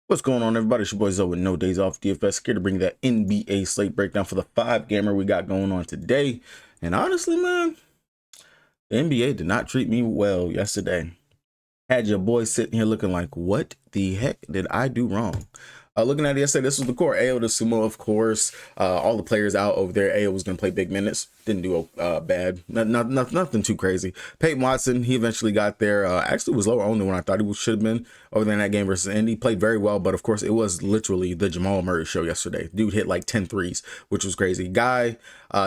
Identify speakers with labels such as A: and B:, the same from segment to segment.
A: What's going on, everybody? It's your boy Zoe with No Days Off DFS, here to bring that NBA slate breakdown for the 5-gamer we got going on today. And honestly, man, the NBA did not treat me well yesterday. Had your boy sitting here looking like, what the heck did I do wrong? Looking at it yesterday, this was the core. Ayo the Sumo, of course. All the players out over there. Ayo was going to play big minutes. Didn't do bad. Nothing too crazy. Peyton Watson, he eventually got there. Actually was lower only when I thought he should have been over there in that game versus Indy. Played very well, but of course, it was literally the Jamal Murray show yesterday. Dude hit like 10 threes, which was crazy. Guy,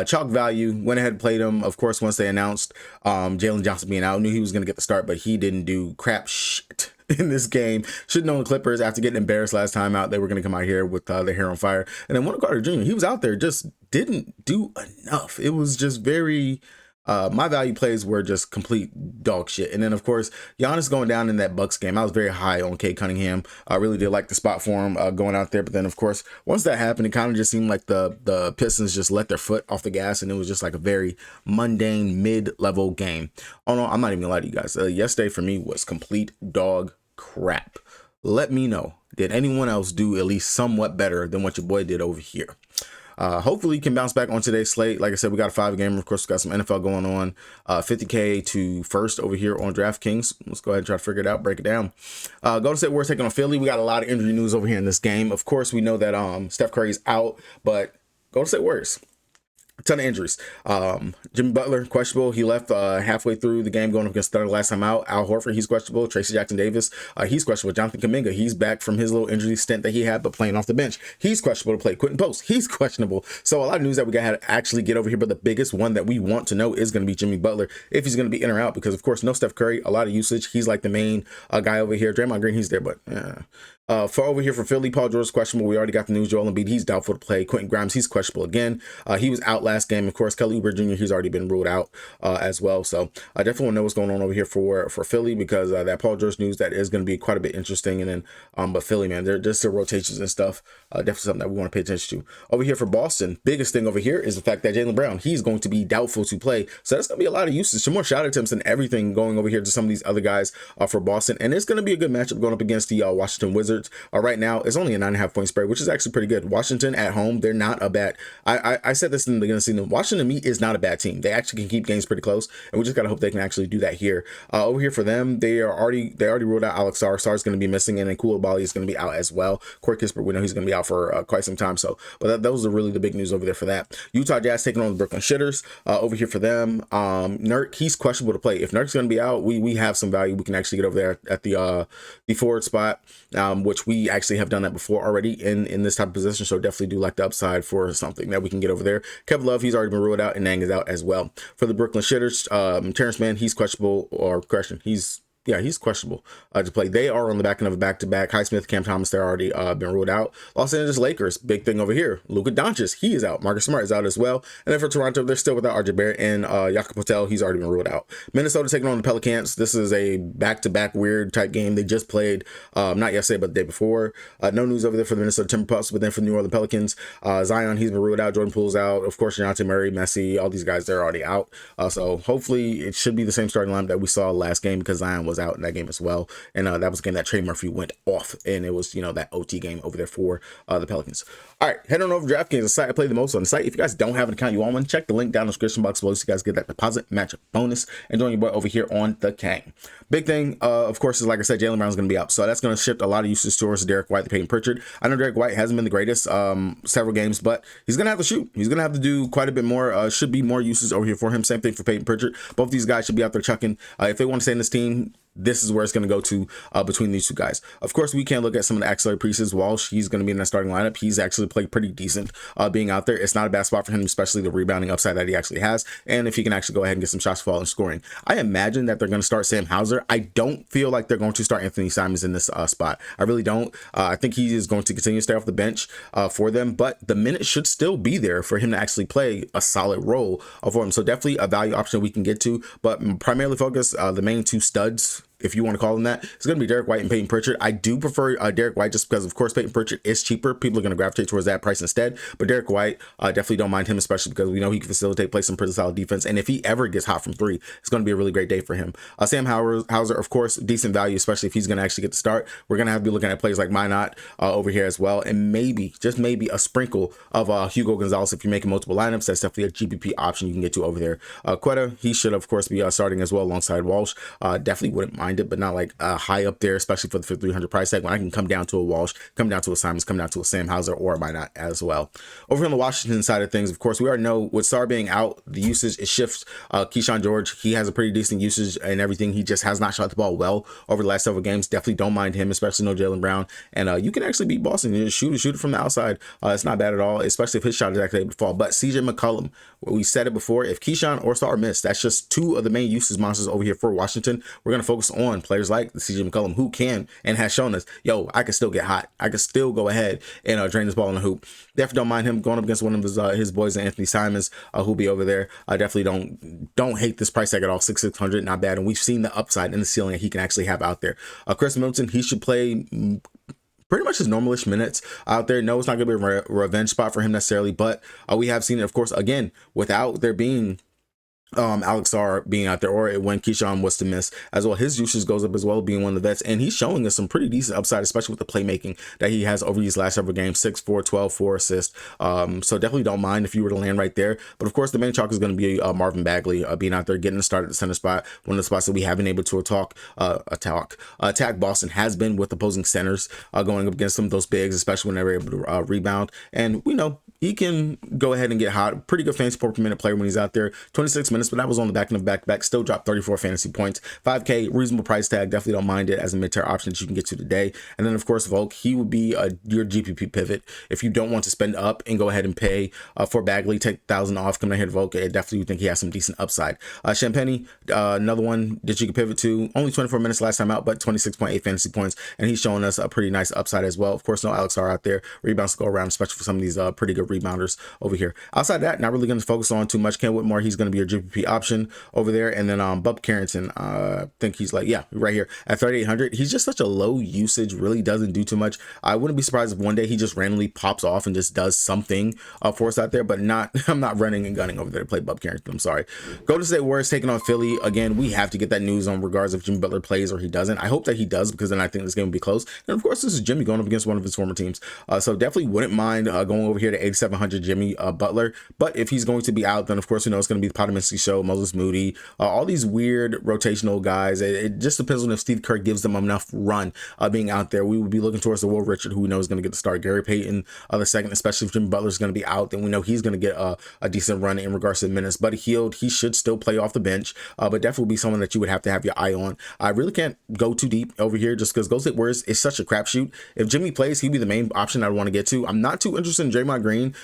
A: chalk value, went ahead and played him. Of course, once they announced Jalen Johnson being out, knew he was going to get the start, but he didn't do crap shit in this game. Should know the Clippers, after getting embarrassed last time out, they were going to come out here with their hair on fire. And then Wendell Carter Jr., he was out there, just didn't do enough. It was just very my value plays were just complete dog shit. And then of course Giannis going down in that Bucks game, I was very high on Cade Cunningham. I really did like the spot for him going out there, but then of course once that happened, it kind of just seemed like the Pistons just let their foot off the gas, and it was just like a very mundane mid-level game. Oh no, I'm not even gonna lie to you guys, yesterday for me was complete dog crap. Let me know, did anyone else do at least somewhat better than what your boy did over here? Hopefully you can bounce back on today's slate. Like I said, we got a 5-gamer. Of course, we got some NFL going on. 50K to first over here on DraftKings. Let's go ahead and try to figure it out, break it down. Golden State Warriors taking on Philly. We got a lot of injury news over here in this game. Of course, we know that Steph Curry's out, but Golden State Warriors, a ton of injuries. Jimmy Butler, questionable. He left halfway through the game going up against Thunder last time out. Al Horford, he's questionable. Tracy Jackson-Davis, he's questionable. Jonathan Kuminga, he's back from his little injury stint that he had, but playing off the bench. He's questionable to play. Quentin Post, he's questionable. So a lot of news that we got to actually get over here, but the biggest one that we want to know is going to be Jimmy Butler, if he's going to be in or out, because of course, no Steph Curry, a lot of usage. He's like the main guy over here. Draymond Green, he's there, but for over here for Philly, Paul George questionable. We already got the news. Joel Embiid, he's doubtful to play. Quentin Grimes, he's questionable again. He was out last game. Of course, Kelly Oubre Jr., he's already been ruled out as well. So I definitely want to know what's going on over here for Philly, because that Paul George news, that is going to be quite a bit interesting. And then but Philly, man, they're just their rotations and stuff. Definitely something that we want to pay attention to. Over here for Boston, biggest thing over here is the fact that Jaylen Brown, he's going to be doubtful to play. So that's going to be a lot of usage, some more shot attempts and everything going over here to some of these other guys for Boston. And it's going to be a good matchup going up against the Washington Wizards. Right now, it's only a 9.5 point spread, which is actually pretty good. Washington at home, they're not a bad. I said this in the beginning of the season. Washington, to me, is not a bad team. They actually can keep games pretty close, and we just gotta hope they can actually do that here. Over here for them, they already ruled out Alex Sarr. Sarr's going to be missing, and then Koulibaly is going to be out as well. Corey Kispert, we know he's going to be out for quite some time. So, but those are really the big news over there for that. Utah Jazz taking on the Brooklyn Shitters. Over here for them, Nurk, he's questionable to play. If Nurk's going to be out, we have some value. We can actually get over there at the forward spot, which we actually have done that before already in this type of position. So definitely do like the upside for something that we can get over there. Kevin Love, he's already been ruled out, and Nang is out as well. For the Brooklyn Shitters, Terrence Mann, he's questionable, or question, he's questionable to play. They are on the back end of a back-to-back. Highsmith, Cam Thomas, they're already been ruled out. Los Angeles Lakers, big thing over here. Luka Doncic, he is out. Marcus Smart is out as well. And then for Toronto, they're still without RJ Barrett, and Jakob Poeltl, he's already been ruled out. Minnesota taking on the Pelicans. This is a back-to-back weird type game. They just played, not yesterday, but the day before. No news over there for the Minnesota Timberwolves, but then for the New Orleans Pelicans, Zion, he's been ruled out. Jordan Poole's out. Of course, Dejounte Murray, Messi, all these guys, they're already out. So hopefully it should be the same starting lineup that we saw last game, because Zion was out in that game as well. And that was a game that Trey Murphy went off, and it was, that OT game over there for the Pelicans. All right, head on over to DraftKings, the site I play the most on the site. If you guys don't have an account, you want one, check the link down in the description box below so you guys get that deposit matchup bonus and join your boy over here on the Kang. Big thing, of course, is like I said, Jaylen Brown's going to be out, so that's going to shift a lot of usage towards Derek White, the Peyton Pritchard. I know Derek White hasn't been the greatest several games, but he's going to have to shoot. He's going to have to do quite a bit more. Should be more uses over here for him. Same thing for Peyton Pritchard. Both these guys should be out there chucking. If they want to stay in this team, this is where it's going to go to between these two guys. Of course, we can look at some of the auxiliary pieces. Walsh, he's going to be in that starting lineup. He's actually played pretty decent being out there. It's not a bad spot for him, especially the rebounding upside that he actually has. And if he can actually go ahead and get some shots fall and scoring. I imagine that they're going to start Sam Hauser. I don't feel like they're going to start Anthony Simons in this spot. I really don't. I think he is going to continue to stay off the bench for them, but the minutes should still be there for him to actually play a solid role for him. So definitely a value option we can get to, but primarily focus the main two studs if you want to call him that, it's going to be Derek White and Peyton Pritchard. I do prefer Derek White just because, of course, Peyton Pritchard is cheaper. People are going to gravitate towards that price instead. But Derek White, definitely don't mind him, especially because we know he can facilitate, play some pretty solid defense. And if he ever gets hot from three, it's going to be a really great day for him. Sam Hauser, of course, decent value, especially if he's going to actually get the start. We're going to have to be looking at players like Minot over here as well. And maybe, just maybe, a sprinkle of Hugo Gonzalez. If you're making multiple lineups, that's definitely a GPP option you can get to over there. Quetta, he should, of course, be starting as well alongside Walsh. Definitely wouldn't mind it, but not like high up there, especially for the 5,300 price tag, when I can come down to a Walsh, come down to a Simons, come down to a Sam Hauser, or why not as well. Over on the Washington side of things, of course, we already know with Sarr being out, the usage, it shifts. Keyshawn George, he has a pretty decent usage and everything. He just has not shot the ball well over the last several games. Definitely don't mind him, especially no Jaylen Brown. And you can actually beat Boston. You just shoot it from the outside. It's not bad at all, especially if his shot is actually able to fall. But CJ McCollum, we said it before, if Keyshawn or Sarr miss, that's just two of the main usage monsters over here for Washington. We're going to focus on players like the CJ McCollum, who can and has shown us, yo, I can still get hot. I can still go ahead and drain this ball in the hoop. Definitely don't mind him going up against one of his boys, Anthony Simons, who'll be over there. I definitely don't hate this price tag at all. 6,600, not bad. And we've seen the upside and the ceiling that he can actually have out there. Chris Middleton, he should play pretty much his normalish minutes out there. No, it's not going to be a revenge spot for him necessarily, but we have seen it, of course, again, without there being Alex Sarr being out there, or when Keyshawn was to miss as well, his usage goes up as well, being one of the vets, and he's showing us some pretty decent upside, especially with the playmaking that he has over these last several games. 6-4, 12, 4 assists. So definitely don't mind if you were to land right there. But of course, the main chalk is going to be Marvin Bagley being out there, getting the start at the center spot. One of the spots that we haven't been able to attack Boston has been with opposing centers going up against some of those bigs, especially when they're able to rebound. And we know he can go ahead and get hot. Pretty good fantasy per minute player when he's out there. 26 minutes, but that was on the back end of back-to-back. Still dropped 34 fantasy points. 5K, reasonable price tag. Definitely don't mind it as a mid-tier option that you can get to today. And then, of course, Volk, he would be your GPP pivot. If you don't want to spend up and go ahead and pay for Bagley, take 1,000 off, come down here to Volk. I definitely think he has some decent upside. Champagne, another one that you can pivot to. Only 24 minutes last time out, but 26.8 fantasy points. And he's showing us a pretty nice upside as well. Of course, no Alex Sarr out there. Rebounds go around, especially for some of these pretty good rebounders over here. Outside of that, not really going to focus on too much. Ken Whitmore, he's going to be your GPP option over there. And then Bub Carrington, I think he's like, yeah, right here at 3,800. He's just such a low usage, really doesn't do too much. I wouldn't be surprised if one day he just randomly pops off and just does something for us out there, but I'm not running and gunning over there to play Bub Carrington. I'm sorry. Golden State Warriors taking on Philly. Again, we have to get that news on regards if Jimmy Butler plays or he doesn't. I hope that he does, because then I think this game will be close. And of course, this is Jimmy going up against one of his former teams. So definitely wouldn't mind going over here to 8,700 Jimmy Butler. But if he's going to be out, then of course, it's going to be the Potomac Show, Moses Moody, all these weird rotational guys. It just depends on if Steve Kerr gives them enough run being out there. We would be looking towards the Will Richard, who we know is going to get the start. Gary Payton the second, especially if Jimmy Butler is going to be out, then we know he's going to get a decent run in regards to the minutes. Buddy Hield, he should still play off the bench, but definitely be someone that you would have to have your eye on. I really can't go too deep over here just because Golden State Warriors is such a crapshoot. If Jimmy plays, he'd be the main option I want to get to. I'm not too interested in Draymond Green.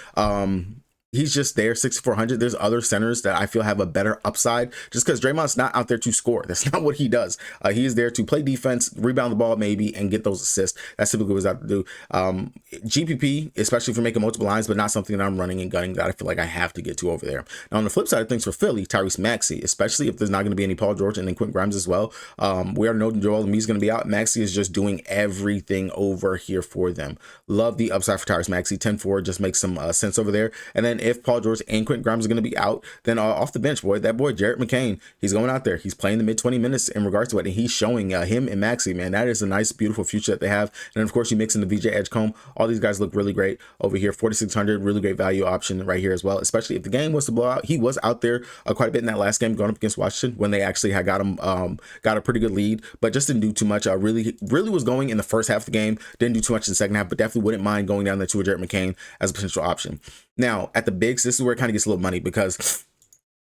A: He's just there, 6,400. There's other centers that I feel have a better upside, just because Draymond's not out there to score. That's not what he does. He is there to play defense, rebound the ball maybe, and get those assists. That's typically what he's out to do. GPP, especially if you're making multiple lines, but not something that I'm running and gunning that I feel like I have to get to over there. Now, on the flip side of things for Philly, Tyrese Maxey, especially if there's not going to be any Paul George and then Quentin Grimes as well. We already know Joel Embiid's going to be out. Maxey is just doing everything over here for them. Love the upside for Tyrese Maxey. 10-4 just makes some sense over there. And then if Paul George and Quentin Grimes are going to be out, then off the bench, that boy Jarrett McCain, he's going out there. He's playing the mid 20 minutes in regards to it, and he's showing him and Maxey, man, that is a nice, beautiful future that they have. And then, of course, you mix in the VJ Edgecombe. All these guys look really great over here. 4,600, really great value option right here as well, especially if the game was to blow out. He was out there quite a bit in that last game going up against Washington when they actually had got a pretty good lead, but just didn't do too much. Really was going in the first half of the game, didn't do too much in the second half, but definitely wouldn't mind going down there to a Jarrett McCain as a potential option. Now, at the bigs, this is where it kind of gets a little money, because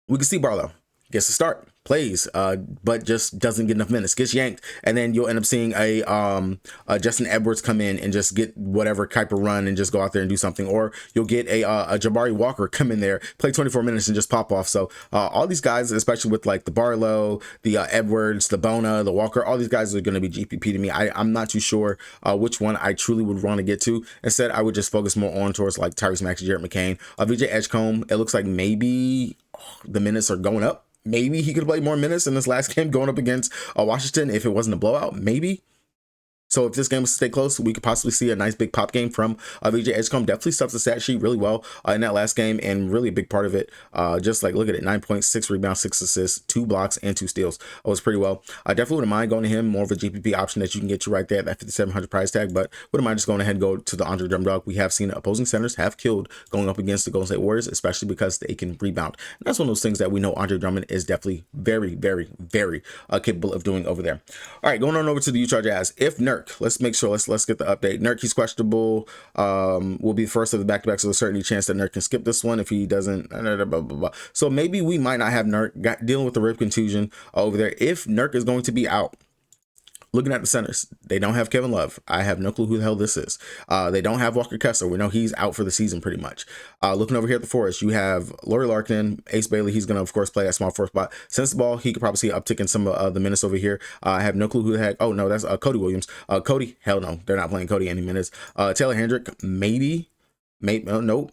A: we can see Barlow gets to start, plays, but just doesn't get enough minutes, gets yanked, and then you'll end up seeing a Justin Edwards come in and just get whatever type of run and just go out there and do something, or you'll get a Jabari Walker come in there, play 24 minutes and just pop off. So all these guys, especially with like the Barlow, the Edwards, the Bona, the Walker, all these guys are going to be GPP to me. I'm not too sure which one I truly would want to get to. Instead, I would just focus more on towards like Tyrese Maxey, Jarrett McCain, VJ Edgecombe. It looks like maybe the minutes are going up maybe he could play more minutes in this last game going up against Washington if it wasn't a blowout, maybe. So if this game was to stay close, we could possibly see a nice big pop game from VJ Edgecombe. Definitely stuffs the stat sheet really well in that last game, and really a big part of it. Just like, look at it, 9.6 rebounds, 6 assists, 2 blocks, and 2 steals. It was pretty well. I definitely wouldn't mind going to him, more of a GPP option that you can get to right there at that 5,700 price tag, but wouldn't mind just going ahead and go to the Andre Drummond dog. We have seen opposing centers have killed going up against the Golden State Warriors, especially because they can rebound. And that's one of those things that we know Andre Drummond is definitely very, very, very capable of doing over there. All right, going on over to the Utah Jazz. If Nurk, let's make sure, let's get the update. Nurk, he's questionable. Will be the first of the back-to-back, so there's certainly a chance that Nurk can skip this one if he doesn't. Blah, blah, blah. So maybe we might not have Nurk dealing with the rib contusion over there. If Nurk is going to be out, looking at the centers, they don't have Kevin Love. I have no clue who the hell this is. They don't have Walker Kessler. We know he's out for the season pretty much. Looking over here at the Forest, you have Lauri Markkanen, Ace Bailey. He's going to, of course, play that small forward spot. Since the ball, he could probably see an uptick in some of the minutes over here. I have no clue who the heck. Oh, no, that's Cody Williams. Cody, hell no. They're not playing Cody any minutes. Taylor Hendrick, maybe. Nope.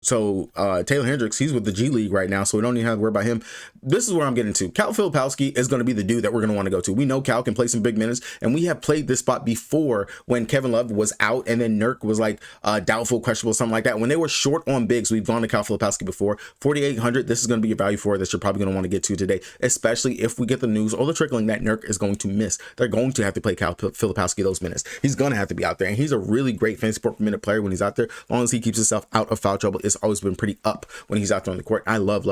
A: So Taylor Hendricks, he's with the G League right now, so we don't even have to worry about him. This is where I'm getting to. Cal Filipowski is going to be the dude that we're going to want to go to. We know Cal can play some big minutes, and we have played this spot before when Kevin Love was out and then Nurk was like doubtful, questionable, something like that. When they were short on bigs, we've gone to Cal Filipowski before. 4,800, this is going to be your value for it that you're probably going to want to get to today, especially if we get the news or the trickling that Nurk is going to miss. They're going to have to play Cal Filipowski those minutes. He's going to have to be out there, and he's a really great fantasy per minute player when he's out there. As long as he keeps himself out of foul trouble, it's always been pretty up when he's out there on the court. I love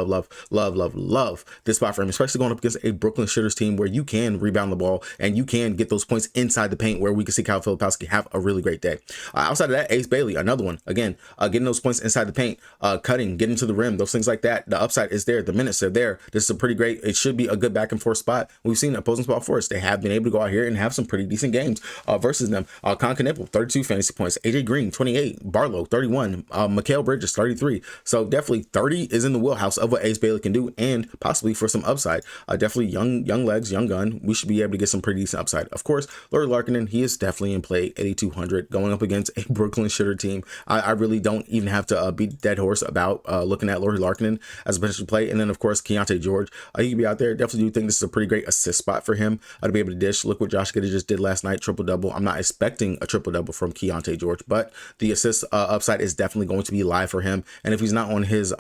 A: this spot for him, especially going up against a Brooklyn Shitters team where you can rebound the ball and you can get those points inside the paint, where we can see Kyle Filipowski have a really great day. Outside of that, Ace Bailey, another one, again, getting those points inside the paint, cutting, getting to the rim, those things like that. The upside is there. The minutes are there. This is a pretty great, it should be a good back and forth spot. We've seen opposing spot for us. They have been able to go out here and have some pretty decent games versus them. Con Knipple, 32 fantasy points. AJ Green, 28. Barlow, 31. Mikal Bridges, 33. So definitely 30 is in the wheelhouse of what Ace Bailey can do, and possibly for some upside. Definitely young legs, young gun. We should be able to get some pretty decent upside. Of course, Lauri Markkanen, he is definitely in play, 8,200, going up against a Brooklyn Shitter team. I really don't even have to beat dead horse about looking at Lauri Markkanen as a potential play. And then, of course, Keontae George, he can be out there. Definitely do think this is a pretty great assist spot for him to be able to dish. Look what Josh Giddey just did last night, triple-double. I'm not expecting a triple-double from Keontae George, but the assist upside is definitely going to be live for him. And if he's not on his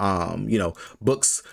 A: books,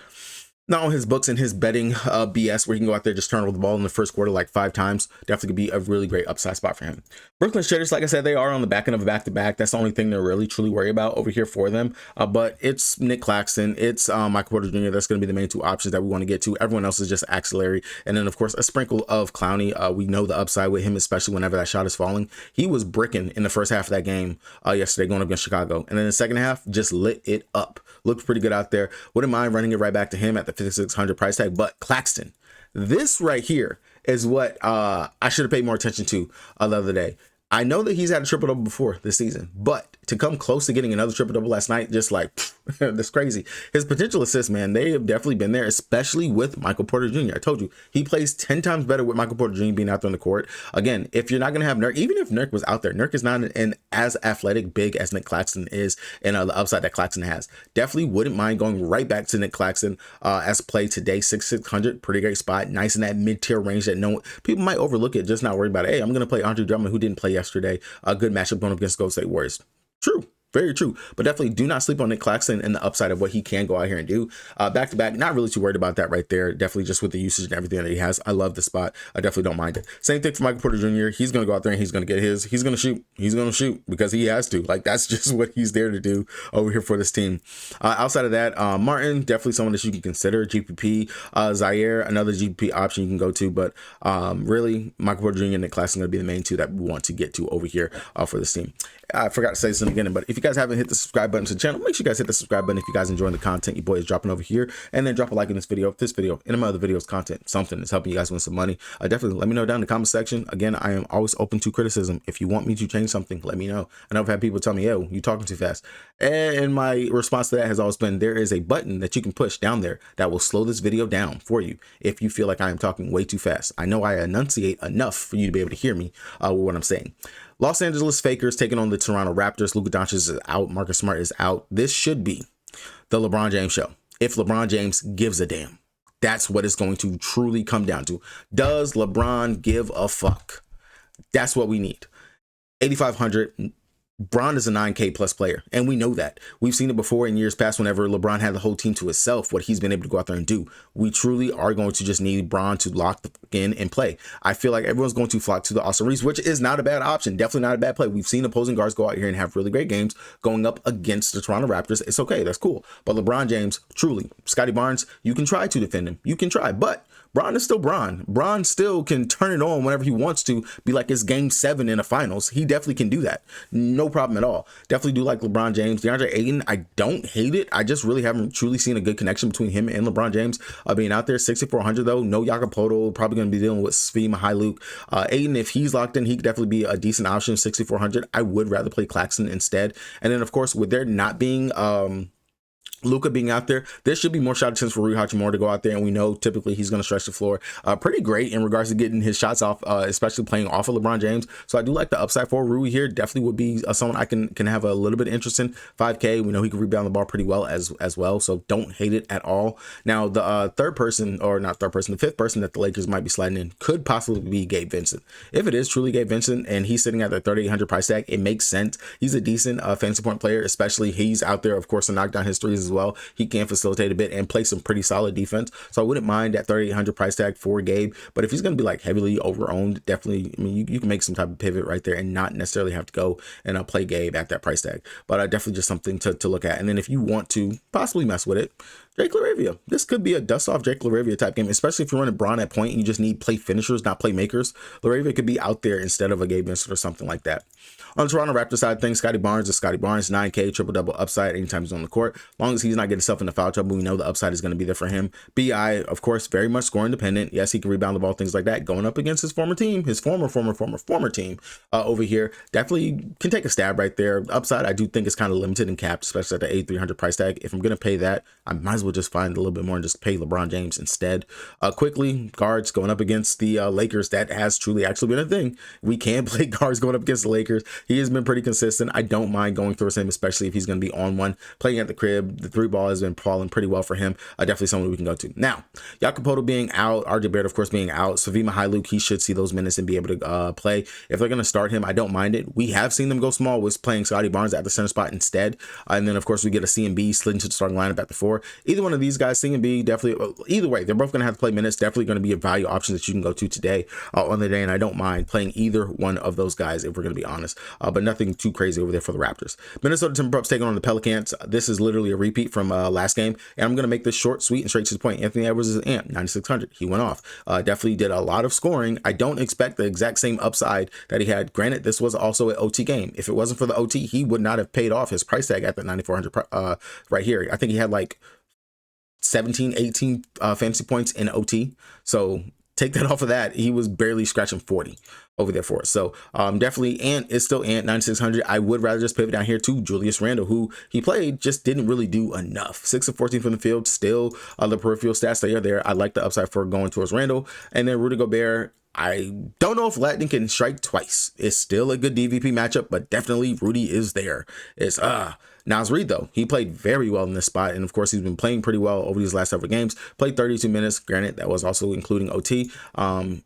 A: not on his books and his betting BS, where he can go out there just turn over the ball in the first quarter like 5 times, definitely could be a really great upside spot for him. Brooklyn Shitters, like I said, they are on the back end of a back-to-back. That's the only thing they're really truly worried about over here for them. But it's Nick Claxton, it's Michael Porter Jr. That's going to be the main 2 options that we want to get to. Everyone else is just axillary. And then, of course, a sprinkle of Clowney. We know the upside with him, especially whenever that shot is falling. He was bricking in the first half of that game yesterday going up against Chicago. And then the second half, just lit it up. Looked pretty good out there. Wouldn't mind running it right back to him at the 5,600 price tag. But Claxton, this right here is what I should have paid more attention to the other day. I know that he's had a triple-double before this season, but to come close to getting another triple-double last night, just like, that's crazy. His potential assists, man, they have definitely been there, especially with Michael Porter Jr. I told you, he plays 10 times better with Michael Porter Jr. being out there on the court. Again, if you're not going to have Nurk, even if Nurk was out there, Nurk is not an as athletic big as Nick Claxton is, and the upside that Claxton has. Definitely wouldn't mind going right back to Nick Claxton as play today, 6,600, pretty great spot, nice in that mid-tier range that people might overlook it, just not worried about it. Hey, I'm going to play Andre Drummond, who didn't play yesterday. A good matchup going up against Golden State Warriors. True. Very true, but definitely do not sleep on Nick Claxton and the upside of what he can go out here and do. Back to back, not really too worried about that right there. Definitely just with the usage and everything that he has. I love the spot. I definitely don't mind it. Same thing for Michael Porter Jr. He's going to go out there and he's going to get his. He's going to shoot. He's going to shoot because he has to. Like, that's just what he's there to do over here for this team. Outside of that, Martin, definitely someone that you can consider. GPP, Zaire, another GPP option you can go to, but really, Michael Porter Jr. and Nick Claxton are going to be the main 2 that we want to get to over here for this team. I forgot to say this in the beginning, but if you guys haven't hit the subscribe button to the channel, make sure you guys hit the subscribe button if you guys enjoying the content your boy is dropping over here, and then drop a like in this video. If this video and my other videos content, something is helping you guys win some money, definitely let me know down in the comment section. Again, I am always open to criticism. If you want me to change something, let me know. I know I've had people tell me, yo, you talking too fast. And my response to that has always been, there is a button that you can push down there that will slow this video down for you if you feel like I am talking way too fast. I know I enunciate enough for you to be able to hear me with what I'm saying. Los Angeles Fakers taking on the Toronto Raptors. Luka Doncic is out. Marcus Smart is out. This should be the LeBron James show. if LeBron James gives a damn. That's what it's going to truly come down to. Does LeBron give a fuck? That's what we need. 8,500. Bron is a 9K plus player, and we know that. We've seen it before in years past whenever LeBron had the whole team to himself, what he's been able to go out there and do. We truly are going to just need Bron to lock in and play. I feel like everyone's going to flock to the Austin Reeves, which is not a bad option. Definitely not a bad play. We've seen opposing guards go out here and have really great games going up against the Toronto Raptors. It's okay. That's cool. But LeBron James, truly, Scotty Barnes, you can try to defend him. You can try, but Bron is still Bron. Bron still can turn it on whenever he wants to, be like it's game 7 in the finals. He definitely can do that. No problem at all. Definitely do like LeBron James. DeAndre Ayton, I don't hate it. I just really haven't truly seen a good connection between him and LeBron James being out there. 6,400 though. No Jakopoto. Probably going to be dealing with Svi Mykhailiuk. Ayton, if he's locked in, he could definitely be a decent option. 6,400. I would rather play Claxton instead. And then, of course, with there not being Luka being out there, there should be more shot attempts for Rui Hachimura to go out there, and we know typically he's going to stretch the floor pretty great in regards to getting his shots off, especially playing off of LeBron James. So I do like the upside for Rui here. Definitely would be someone I can have a little bit of interest in. 5K, we know he can rebound the ball pretty well as well, so don't hate it at all. Now the the fifth person that the Lakers might be sliding in could possibly be Gabe Vincent. If it is truly Gabe Vincent and he's sitting at the 3,800 price tag, it makes sense. He's a decent fantasy point player, especially he's out there, of course, to knock down his threes as well. He can facilitate a bit and play some pretty solid defense. So I wouldn't mind that 3,800 price tag for Gabe. But if he's going to be like heavily over-owned, definitely, I mean, you can make some type of pivot right there and not necessarily have to go and play Gabe at that price tag. But definitely just something to look at. And then if you want to possibly mess with it, Jake LaRavia. This could be a dust-off Jake LaRavia type game, especially if you're running Bron at point and you just need play finishers, not playmakers. LaRavia could be out there instead of a Gabe Vincent or something like that. On the Toronto Raptors side of things, Scotty Barnes is Scotty Barnes, 9K, triple-double upside anytime he's on the court. As long as he's not getting himself into foul trouble, we know the upside is going to be there for him. BI, of course, very much scoring dependent. Yes, he can rebound the ball, things like that. Going up against his former team, his former team over here, definitely can take a stab right there. Upside, I do think is kind of limited and capped, especially at the 8,300 price tag. If I'm going to pay that, I might as well just find a little bit more and just pay LeBron James instead. Quickly, guards going up against the Lakers, that has truly actually been a thing. We can play guards going up against the Lakers. He has been pretty consistent. I don't mind going through him, especially if he's going to be on one. Playing at the crib, the 3-ball has been falling pretty well for him. Definitely someone we can go to. Now, Jakopoto being out, RJ Barrett, of course, being out. Svi Mykhailiuk, he should see those minutes and be able to play. If they're going to start him, I don't mind it. We have seen them go small with playing Scotty Barnes at the center spot instead. And then, of course, we get a CMB slid into the starting lineup at the 4. Either one of these guys, CMB, definitely, either way, they're both going to have to play minutes. Definitely going to be a value option that you can go to today on the day. And I don't mind playing either one of those guys, if we're going to be honest. But nothing too crazy over there for the Raptors. Minnesota Timberwolves taking on the Pelicans. This is literally a repeat from last game, and I'm going to make this short, sweet, and straight to the point. Anthony Edwards is an amp, 9,600. He went off. Definitely did a lot of scoring. I don't expect the exact same upside that he had. Granted, this was also an OT game. If it wasn't for the OT, he would not have paid off his price tag at the 9,400 right here. I think he had like 17, 18 fantasy points in OT. So take that off of that, he was barely scratching 40 over there for us. So definitely Ant is still Ant, 9,600. I would rather just pivot down here to Julius Randle, who he played, just didn't really do enough. 6 of 14 from the field, still the peripheral stats, they are there. I like the upside for going towards Randle. And then Rudy Gobert, I don't know if Latin can strike twice. It's still a good DVP matchup, but definitely Rudy is there. It's Naz Reid, though, he played very well in this spot, and of course he's been playing pretty well over these last several games. Played 32 minutes. Granted, that was also including OT.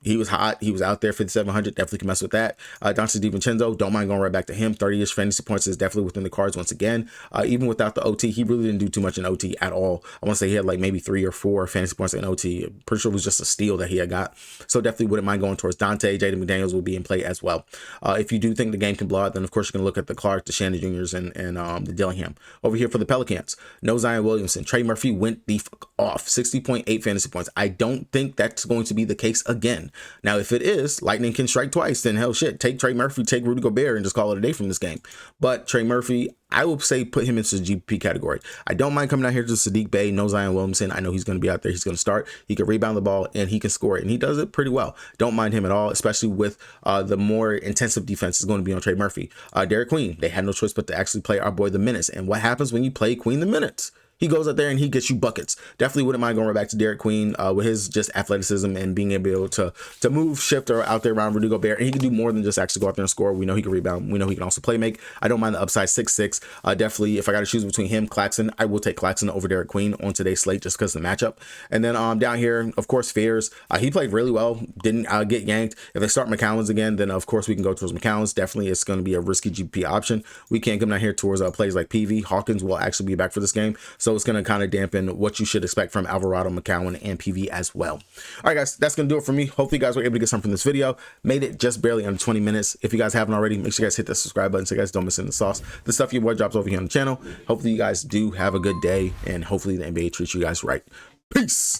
A: He was hot. He was out there. 5,700. Definitely can mess with that. Donte DiVincenzo, don't mind going right back to him. 30-ish fantasy points is definitely within the cards once again. Even without the OT, he really didn't do too much in OT at all. I want to say he had like maybe 3 or 4 fantasy points in OT. I'm pretty sure it was just a steal that he had got. So definitely wouldn't mind going towards Dante. Jaden McDaniels will be in play as well. If you do think the game can blow out, then of course you can look at the Clark, the Shannon Juniors, and the Dillingham. Over here for the Pelicans, no Zion Williamson. Trey Murphy went the fuck off, 60.8 fantasy points. I don't think that's going to be the case again. Now, if it is, lightning can strike twice, then hell shit, take Trey Murphy, take Rudy Gobert, and just call it a day from this game. But Trey Murphy, I would say put him into the GP category. I don't mind coming out here to Sadiq Bey, no Zion Williamson. I know he's going to be out there. He's going to start. He can rebound the ball and he can score it. And he does it pretty well. Don't mind him at all, especially with the more intensive defense is going to be on Trey Murphy. Derek Queen, they had no choice but to actually play our boy the minutes. And what happens when you play Queen the minutes? he goes out there and he gets you buckets. Definitely wouldn't mind going right back to Derek Queen with his just athleticism and being able to move, shift or out there around Rudy Gobert. And he can do more than just actually go out there and score. We know he can rebound. We know he can also play make. I don't mind the upside 6'6". Definitely, if I got to choose between him, Claxton, I will take Claxton over Derek Queen on today's slate just because of the matchup. And then down here, of course, Fears. He played really well. Didn't get yanked. If they start McCollins again, then of course we can go towards McCollins. Definitely, it's going to be a risky GP option. We can't come down here towards plays like PV. Hawkins will actually be back for this game, so it's going to kind of dampen what you should expect from Alvarado, McCowan, and PV as well. All right, guys, that's going to do it for me. Hopefully, you guys were able to get something from this video. Made it just barely under 20 minutes. If you guys haven't already, make sure you guys hit that subscribe button so you guys don't miss in the sauce. The stuff your boy drops over here on the channel. Hopefully, you guys do have a good day, and hopefully the NBA treats you guys right. Peace.